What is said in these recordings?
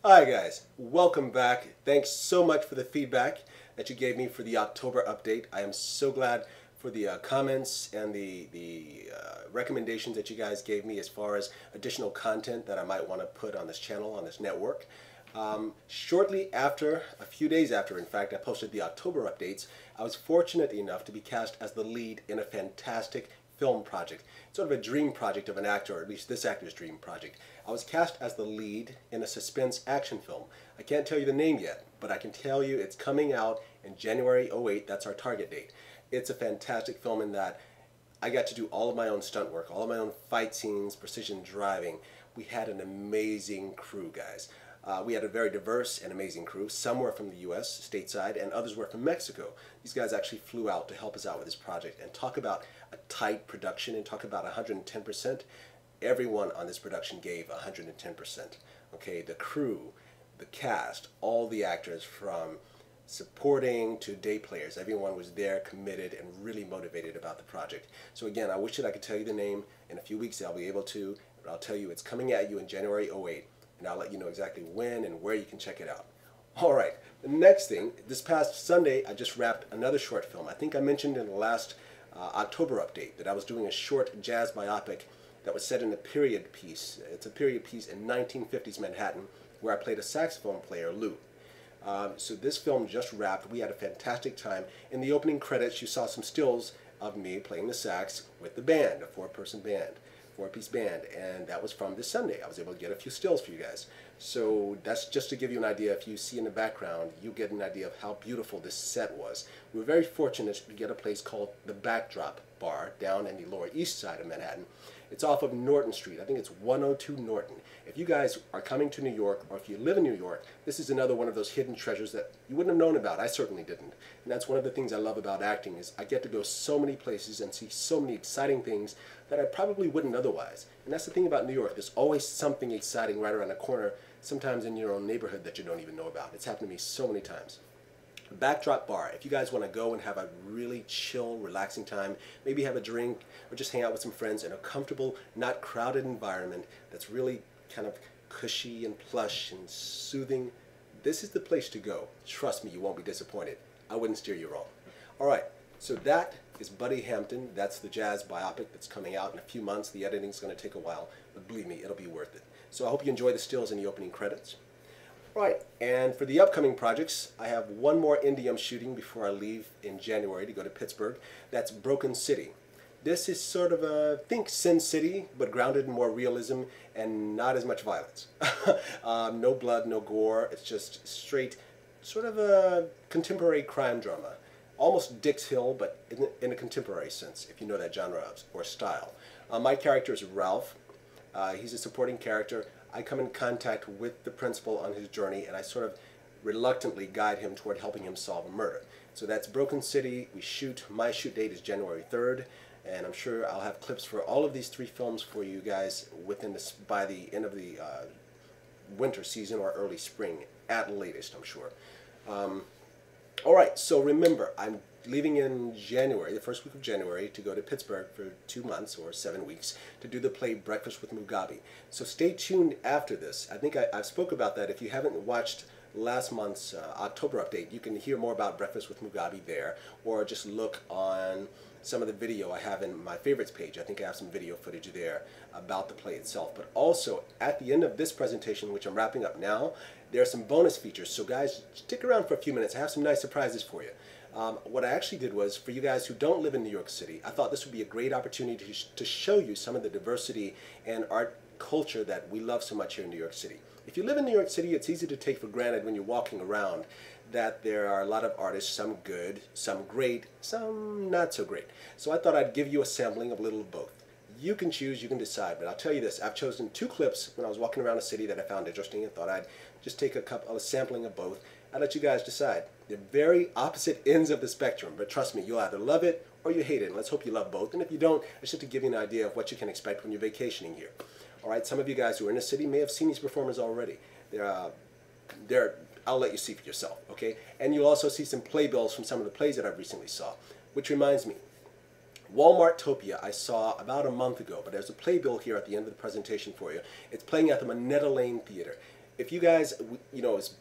Hi guys, welcome back. Thanks so much for the feedback that you gave me for the October update. I am so glad for the comments and the recommendations that you guys gave me as far as additional content that I might want to put on this channel, on this network. Shortly after, a few days after in fact, I posted the October updates, I was fortunate enough to be cast as the lead in a fantastic film project. Sort of a dream project of an actor, or at least this actor's dream project. I was cast as the lead in a suspense action film. I can't tell you the name yet, but I can tell you it's coming out in January '08. That's our target date. It's a fantastic film in that I got to do all of my own stunt work, all of my own fight scenes, precision driving. We had an amazing crew, guys. We had a very diverse and amazing crew. Some were from the US, stateside, and others were from Mexico. These guys actually flew out to help us out with this project. And talk about a tight production and talk about 110%. Everyone on this production gave 110%. Okay, the crew, the cast, all the actors from supporting to day players, everyone was there, committed, and really motivated about the project. So again, I wish that I could tell you the name. In a few weeks I'll be able to, but I'll tell you it's coming at you in January '08. And I'll let you know exactly when and where you can check it out. Alright, the next thing, this past Sunday I just wrapped another short film. I think I mentioned in the last October update that I was doing a short jazz biopic that was set in a period piece. It's a period piece in 1950s Manhattan where I played a saxophone player, Lou. So this film just wrapped. We had a fantastic time. In the opening credits you saw some stills of me playing the sax with the band, a four-piece band, and that was from this Sunday. I was able to get a few stills for you guys. So that's just to give you an idea. If you see in the background, you get an idea of how beautiful this set was. We were very fortunate to get a place called the Backdrop Bar down in the Lower East Side of Manhattan. It's off of Norton Street. I think it's 102 Norton. If you guys are coming to New York, or if you live in New York, this is another one of those hidden treasures that you wouldn't have known about. I certainly didn't. And that's one of the things I love about acting is I get to go so many places and see so many exciting things that I probably wouldn't otherwise. And that's the thing about New York. There's always something exciting right around the corner, sometimes in your own neighborhood that you don't even know about. It's happened to me so many times. Backdrop Bar. If you guys want to go and have a really chill, relaxing time, maybe have a drink or just hang out with some friends in a comfortable, not crowded environment that's really kind of cushy and plush and soothing, this is the place to go. Trust me, you won't be disappointed. I wouldn't steer you wrong. Alright, so that is Buddy Hampton. That's the jazz biopic that's coming out in a few months. The editing's going to take a while, but believe me, it'll be worth it. So I hope you enjoy the stills in the opening credits. Right, and for the upcoming projects, I have one more indie I'm shooting before I leave in January to go to Pittsburgh. That's Broken City. This is sort of a, think Sin City, but grounded in more realism and not as much violence. No blood, no gore. It's just straight, sort of a contemporary crime drama. Almost Dix Hill, but in a contemporary sense, if you know that genre or style. My character is Ralph. He's a supporting character. I come in contact with the principal on his journey, and I sort of reluctantly guide him toward helping him solve a murder. So that's Broken City. My shoot date is January 3rd, and I'm sure I'll have clips for all of these three films for you guys by the end of the winter season or early spring at latest, I'm sure. Alright, so remember, I'm leaving in January, the first week of January, to go to Pittsburgh for 2 months or 7 weeks to do the play Breakfast with Mugabe. So stay tuned after this. I think I spoke about that. If you haven't watched last month's October update, you can hear more about Breakfast with Mugabe there, or just look on some of the video I have in my favorites page. I think I have some video footage there about the play itself. But also, at the end of this presentation, which I'm wrapping up now, there are some bonus features. So guys, stick around for a few minutes. I have some nice surprises for you. What I actually did was, for you guys who don't live in New York City, I thought this would be a great opportunity to show you some of the diversity and art culture that we love so much here in New York City. If you live in New York City, it's easy to take for granted when you're walking around that there are a lot of artists, some good, some great, some not so great. So I thought I'd give you a sampling of a little of both. You can choose, you can decide, but I'll tell you this, I've chosen 2 clips when I was walking around the city that I found interesting and thought I'd just take a sampling of both. I'll let you guys decide. They're very opposite ends of the spectrum, but trust me, you'll either love it or you hate it, and let's hope you love both. And if you don't, it's just to give you an idea of what you can expect when you're vacationing here. Alright, some of you guys who are in the city may have seen these performers already. I'll let you see for yourself, okay? And you'll also see some playbills from some of the plays that I recently saw, which reminds me, Walmartopia I saw about a month ago, but there's a playbill here at the end of the presentation for you. It's playing at the Moneta Lane Theater. if you guys, you know, it's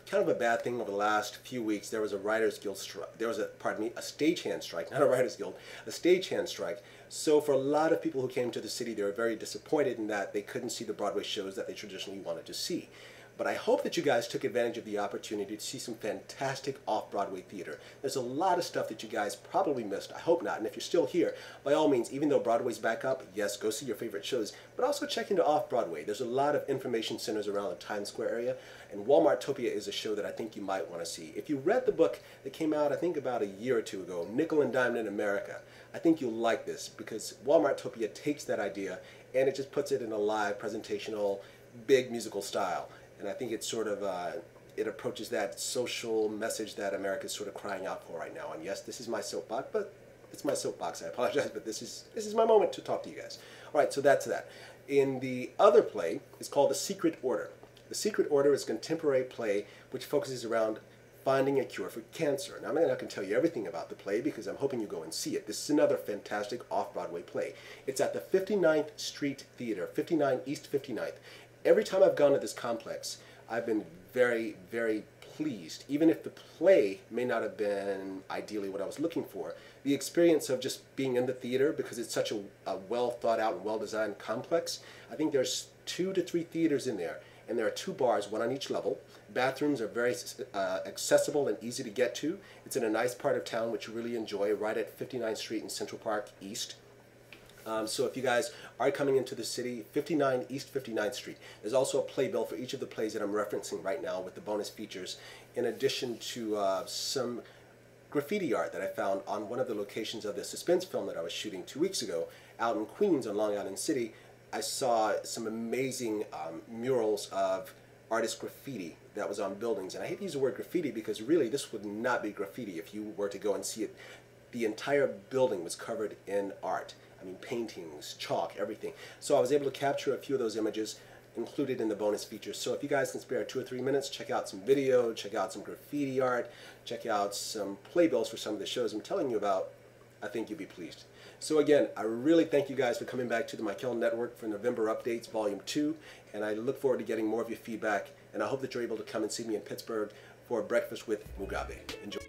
kind of a bad thing over the last few weeks. There was a Writers Guild strike. There was a, pardon me, a stagehand strike, not a Writers Guild, a stagehand strike. So for a lot of people who came to the city, they were very disappointed in that they couldn't see the Broadway shows that they traditionally wanted to see. But I hope that you guys took advantage of the opportunity to see some fantastic off-Broadway theater. There's a lot of stuff that you guys probably missed. I hope not. And if you're still here, by all means, even though Broadway's back up, yes, go see your favorite shows, but also check into off-Broadway. There's a lot of information centers around the Times Square area, and Walmartopia is a show that I think you might want to see. If you read the book that came out, I think about a year or two ago, Nickel and Diamond in America, I think you'll like this because Walmartopia takes that idea and it just puts it in a live, presentational, big musical style. And I think it's sort of, it approaches that social message that America is sort of crying out for right now. And yes, this is my soapbox, but it's my soapbox. I apologize, but this is my moment to talk to you guys. All right, so that's that. In the other play, it's called The Secret Order. The Secret Order is a contemporary play which focuses around finding a cure for cancer. Now, I'm not going to tell you everything about the play because I'm hoping you go and see it. This is another fantastic off-Broadway play. It's at the 59th Street Theater, 59 East 59th. Every time I've gone to this complex, I've been very, very pleased. Even if the play may not have been ideally what I was looking for, the experience of just being in the theater, because it's such a well thought out and well designed complex, I think there's 2 to 3 theaters in there, and there are 2 bars, one on each level. Bathrooms are very accessible and easy to get to. It's in a nice part of town which you really enjoy, right at 59th Street in Central Park East. So if you guys are coming into the city, 59 East 59th Street. There's also a playbill for each of the plays that I'm referencing right now with the bonus features, in addition to some graffiti art that I found on one of the locations of the suspense film that I was shooting 2 weeks ago out in Queens on Long Island City. I saw some amazing murals of artist graffiti that was on buildings. And I hate to use the word graffiti because really this would not be graffiti if you were to go and see it. The entire building was covered in art. I mean, paintings, chalk, everything. So I was able to capture a few of those images included in the bonus features. So if you guys can spare 2 or 3 minutes, check out some video, check out some graffiti art, check out some playbills for some of the shows I'm telling you about, I think you'll be pleased. So again, I really thank you guys for coming back to the Michael Network for November Updates Volume 2, and I look forward to getting more of your feedback, and I hope that you're able to come and see me in Pittsburgh for breakfast with Mugabe. Enjoy.